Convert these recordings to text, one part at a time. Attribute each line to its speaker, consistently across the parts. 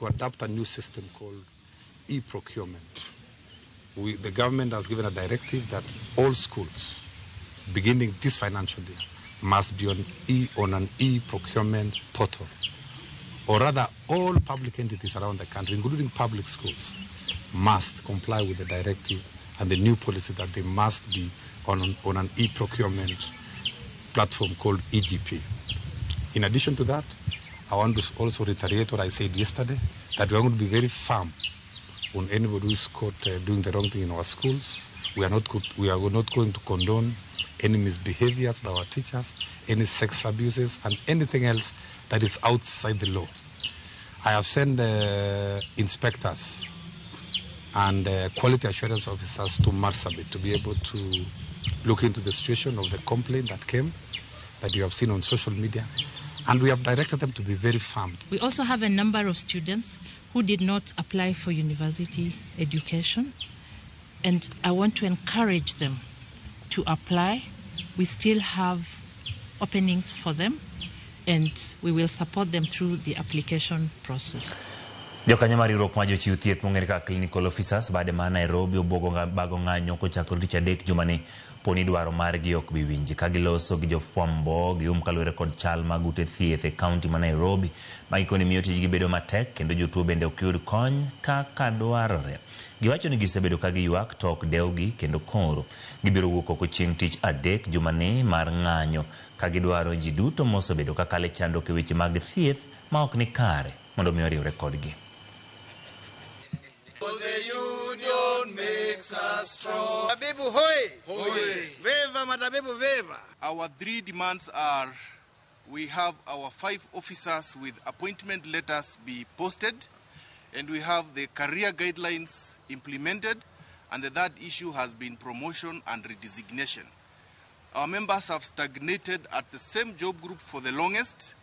Speaker 1: to adopt a new system called e-procurement. The government has given a directive that all schools, beginning this financial year, must be on an e-procurement portal. Or rather, all public entities around the country, including public schools, must comply with the directive and the new policy that they must be on an e-procurement platform called EGP. In addition to that, I want to also reiterate what I said yesterday, that we are going to be very firm on anybody who is caught doing the wrong thing in our schools. We are not going to condone any misbehaviors by our teachers, any sex abuses, and anything else that is outside the law. I have sent inspectors and quality assurance officers to Marsabit to be able to look into the situation of the complaint that came, that you have seen on social media, and we have directed them to be very firm.
Speaker 2: We also have a number of students who did not apply for university education, and I want to encourage them to apply. We still have openings for them, and we will support them through the application process.
Speaker 3: Jokanyo mar riwruok ma jochiw thieth mong'ere kaka clinical officers bade ma Nairobi obuogo bago ng'anyo kochakore tich adek jumani poni dwaro margi ok bi winji ka giloso gi jofwambo gium kaluwore kod chal mag ute thieth e kaunti ma Nairobi ma gikone miyo tijgi bedo matek kendo jotuo bende ok yud kony kaka dwarore. Giwacho ni gisebedo ka giywak to ok dewgi kendo koro gibiro wuok oko chieng' tich adek jumani mar ng'anyo ka gidwaro ji duto mosebedo ka kale chandruok e weche mag thieth ma ok ni kare mondo mi oriwre kodgi.
Speaker 4: Matabibu hoi! Hoi! Veva matabibu veva! Our three demands are: we have our 5 officers with appointment letters be posted, and we have the career guidelines implemented, and the third issue has been promotion and redesignation. Our members have stagnated at the same job group for the longest,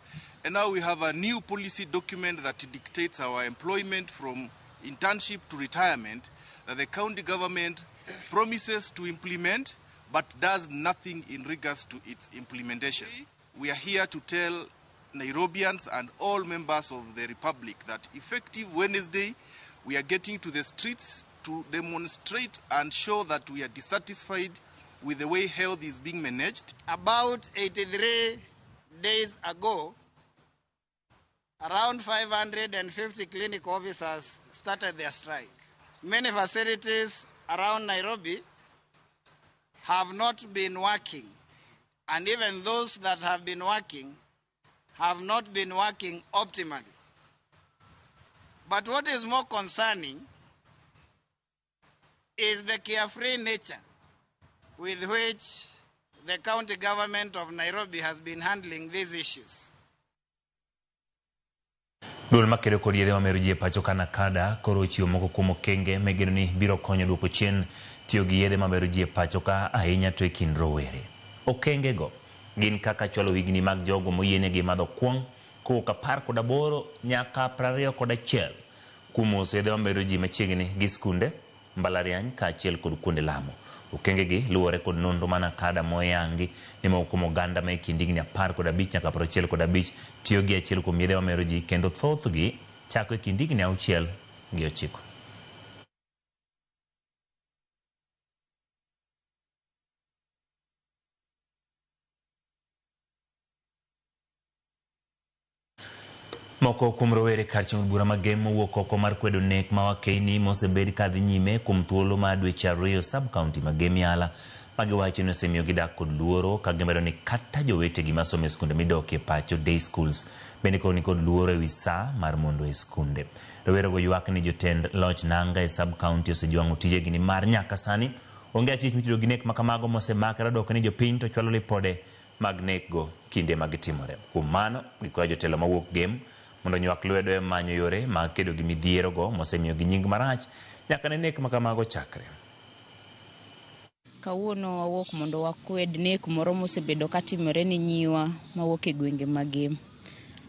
Speaker 4: and now we have a new policy document that dictates our employment from internship to retirement that the county government promises to implement but does nothing in regards to its implementation. We are here to tell Nairobians and all members of the Republic that effective Wednesday we are getting to the streets to demonstrate and show that we are dissatisfied with the way health is being managed. About 83 days ago, around 550 clinic officers started their strike. Many facilities around Nairobi have not been working, and even those that have been working have not been working optimally. But what is more concerning is the carefree nature with which the county government of Nairobi has been handling these issues.
Speaker 3: Duol makero kod yedhe mamero ji e pacho kana kada koro chiwo moko kuom okenge megeno ni biro konyo duoko chien tiyo gi yedhe mamero ji e pacho ka ahinya to e kind rowere. Okenge go gin kaka chwalo wigni mag jogo moyienegi madho kuong' kowuok 18 nyaka 21 kuom uso yedhe mamero ji machiegni gi skunde, mbalariany kaachiel kod kuonde lamo. Okenge gi luwore kod nonro mana kada moyangi ni moko kuom oganda ma e kind higni 15 nyaka 65 tiyo gi achiel kuom yedhe mamero ji kendo thothgi chako e kind higni 6 gi 9. Moko kuom rowere kar chieng' bura magem mowuok oko mar kwedo nek ma wakeni mosebed kadhi nyime kuom thuolo ma dweche 2 sub county magem yala magiwacho ni osemiyo gidak kod luoro ka gimedo ni kata jowetegi masomo e skunde midokie pacho day schools bende koni kod luoro ewi saa mar mondo e skunde. Rowere go ywak ni jotend loch nanga e sub county osejwang'o tijegi ni mar nyaka sani onge achich mitiyo gi nek makamago mosemakre dok ni jopiny to chwalo lipode mag nek go kinde magitimore. Kuom mano gikwayo jotelo mawuok gem mondo nywak lwedo e manyo yore mag kedo gi midhiero go mosemiyo gi nying marach nyaka ne nek makamago chakre.
Speaker 5: Kawuono wawuok mondo wakwed nek moro mosebedo katimore ni nyiwa mawuok e gwenge magem.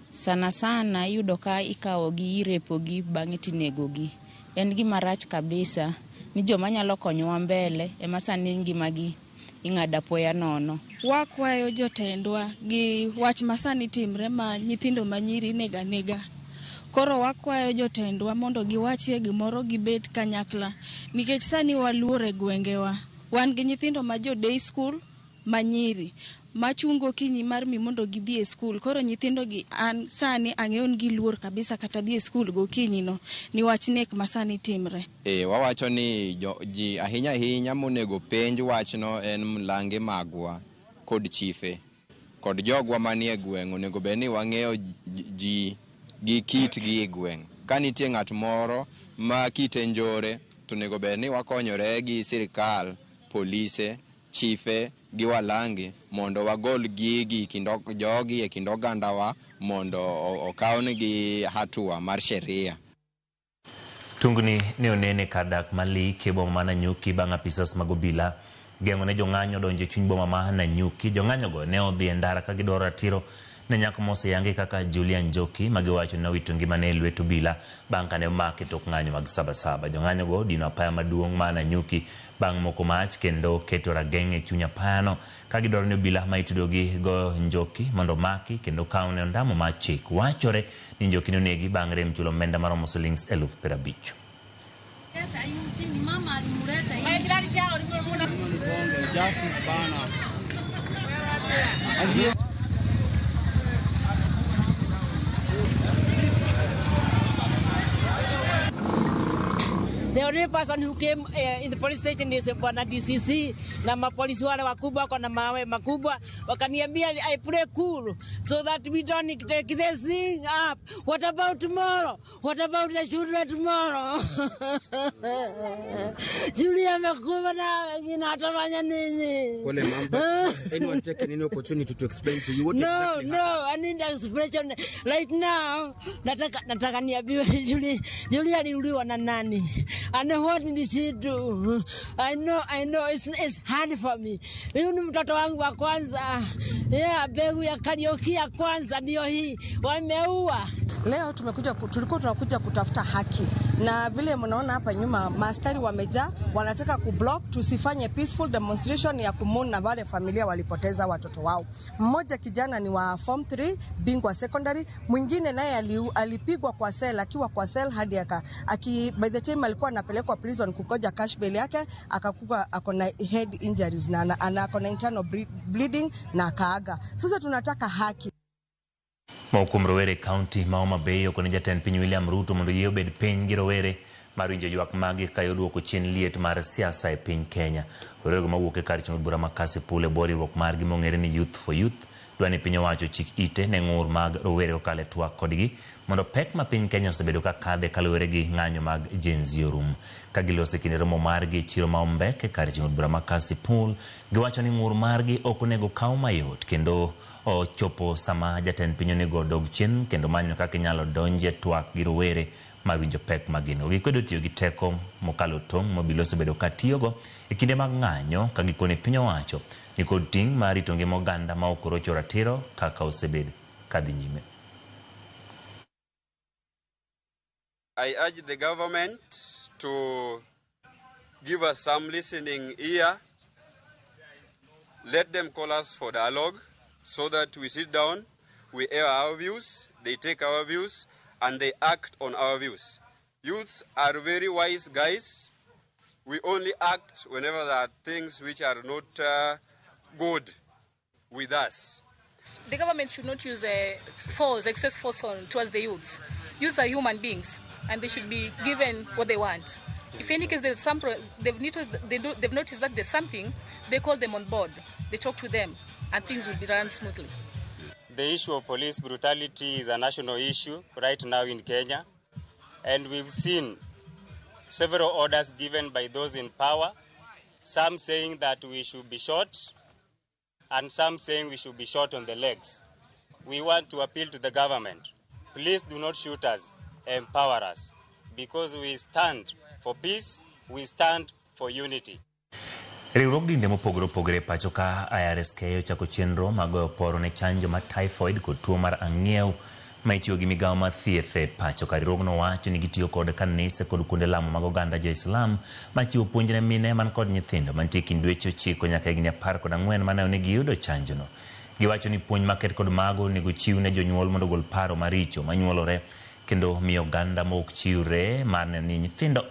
Speaker 5: Sana iyudo ka ikawo gi irepo gi bang'e tinego gi. En gima rach kabisa ni joma nyalo konyowa mbele ema sani ngimagi ing'ada poya nono.
Speaker 6: Wakwayo jotendwa gi wach masani timre ma nyithindo manyiri nega Koro wakwayo jotendwa mondo giwachie gimoro gibet kanyakla nikech sani waluore gwengewa. Wan gi nyithindo ma jo day school manyiri machungo kinyi mar mi mondo gidhi e school. Koro nyithindo gi an sani ang'eyon gi luor kabisa kata dhi e school go kinyi no niwach nek masani timre.
Speaker 7: Wawacho ni ji ahinya monego penj wachno en mlange magwa kod chife kod jogwa manie gweng' onego bed ni wang'eyo ji gi kit gi e gweng'. Ka nitie ng'at moro ma kite njore to onego bed ni wakonyore gi sirikal, polise, chife gi walangi mondo wagol gigi jogi e kind ogandawa mondo okawnegi hatua mar sheria.
Speaker 3: Tungni ne onene kadak mali ke boma ma Nanyuki bang' apisas mag obila geng'o ne jong'anyo donjo e chuny boma ma Nanyuki. Jong'anyo go ne odhi e ndara ka gidwaro ratiro ne nyako moseyangi kaka Julian Njoki ma giwacho ni nowito ngimane e lwet obila bang' kane omake tok ng'anyo mag Sabasaba. Jong'anyo go dino apaya maduong' ma Nanyuki bang' moko mach kendo keto rageng' e chuny apayano ka gidwaro ni obila ma itudo gi go Njoki mondo maki kendo kaw ne ondamo mar chik. Wachore ni Njoki nonegi bang' rem chulo omenda maromo shillings 50,000.
Speaker 8: The only person who came in the police station is Bwana DCC na mapolisi wale wakubwa kwa na mawe makubwa wakaniambia I play cool so that we don't take this thing up. What about tomorrow? What about the children tomorrow? Julia amekuwa na wengine atafanya nini?
Speaker 9: Wale mambo. Anyone take any opportunity to explain to you what exactly happened?
Speaker 8: No, I need explanation right now. Nataka niambiwe Julia aliuliwa na nani? And what did she do? I know, it's hard for me. Huyu ni mtoto wangu wa kwanza. Begu ya Kariuki ya kwanza ndio hii. Wameua.
Speaker 10: Leo tulikuwa tunakuja kutafuta haki. Na vile mnaona hapa nyuma maaskari wamejaa, wanataka kublock tusifanye peaceful demonstration ya kumuna na wale familia walipoteza watoto wao. Mmoja kijana ni wa form 3 Bingwa secondary, mwingine naye alipigwa kwa cell akiwa kwa cell hadi by the time alikuwa anapelekwa prison kukoja cash bail yake akakuwa akona head injuries na akona internal bleeding na akaaga. Sasa tunataka haki.
Speaker 3: Maukum Rowere County ma Homa Bay okone jatend piny William Ruto mondo yie obed piny gi rowere mar winjo ywak magi ka yoduoko chien liet mar siasa e piny Kenya. Rowere go mawuok e kar chung bura ma Kasipul e bor riwruok margi mong'ere ni Youth for Youth dwani piny owacho chik ite ne ng'ur mag rowere okale twak kodgi mondo pek ma piny Kenya osebedo ka kadhe kaluwore gi ng'anyo mag Gen Z orum. Ka gilose kinde romo margi chiro ma Ombek e kar chung bura ma Kasipul giwacho ni ng'ur margi ok onego kaw mayot kendo chopo sama jatend piny onego dog chien kendo manyo kaka inyalo donje twak gi rowere mar winjo pek magino. Gikwedo tiyo gi teko mokalo tong' mobilo osebedo ka tiyogo e kinde mag ng'anyo ka gikone piny owacho ni kod ting' mar rito ngima oganda ma ok orocho ratiro kaka osebedo kadhi nyime.
Speaker 11: I urge the government to give us some listening ear. Let them call us for dialogue so that we sit down, we air our views, they take our views, and they act on our views. Youths are very wise guys. We only act whenever there are things which are not good with us.
Speaker 12: The government should not use excess force towards the youths. Youths are human beings, and they should be given what they want. If in any case there's they've noticed that there's something, they call them on board. They talk to them, and things will be run smoothly.
Speaker 13: The issue of police brutality is a national issue right now in Kenya, and we've seen several orders given by those in power, some saying that we should be shot, and some saying we should be shot on the legs. We want to appeal to the government. Please do not shoot us, empower us, because we stand for peace, we stand for unity.
Speaker 3: Riwruok dinde mopogore opogore pacho ka IRSK ochako chenro mag poro ne chanjo ma typhoid kod tuo mar ang'iew ma itiyo gi migawo mar thieth e pacho ka. Riwruogno wacho ni gitiyo kod kanise kod kuonde lamo mag oganda jo-Islam ma chiwo puonj ne mine man kod nyithindo mantie kind dweche 9 nyaka higni 14 mane onegi yudo chanjono. Giwacho ni puonj maket kod mago nego chiw ne jonyuol mondo gol paro maricho manyuolore kendo miyo oganda mok chiwre mar ni nyithindo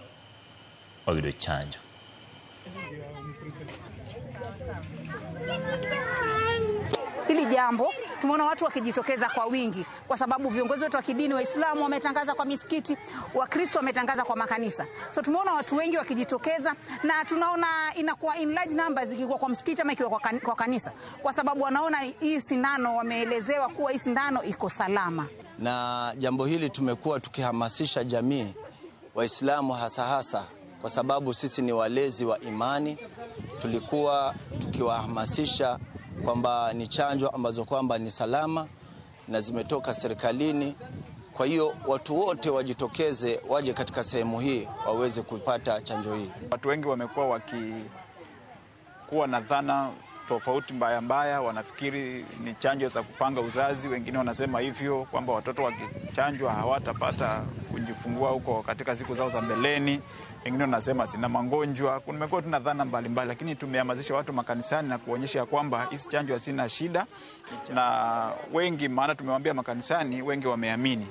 Speaker 3: oyudo chanjo.
Speaker 14: Hili jambo tumeona watu wakijitokeza kwa wingi kwa sababu viongozi wetu wa kidini Waislamu wametangaza kwa misikiti, Wakristo wametangaza kwa makanisa. So tumeona watu wengi wakijitokeza na tunaona inakuwa in large numbers ikiwa kwa msikiti ama ikiwa kwa kanisa kwa sababu wanaona hii sindano, wameelezewa kuwa hii sindano iko salama.
Speaker 15: Na jambo hili tumekuwa tukihamasisha jamii Waislamu hasa kwa sababu sisi ni walezi wa imani. Tulikuwa tukiwahamasisha kwamba ni chanjo ambazo kwamba ni salama na zimetoka serikalini. Kwa hiyo watu wote wajitokeze, waje katika sehemu hii waweze kupata chanjo hii.
Speaker 16: Watu wengi wamekuwa wakikuwa na dhana tofauti mbaya, wanafikiri ni chanjo za kupanga uzazi. Wengine wanasema hivyo kwamba watoto wakichanjwa hawatapata kujifungua huko katika siku zao za mbeleni. Wengine wanasema sina magonjwa. Kumekuwa tuna dhana mbalimbali, lakini tumehamasisha watu makanisani na kuonyesha kwamba hizi chanjo hazina shida, na wengi, maana tumewaambia makanisani, wengi wameamini.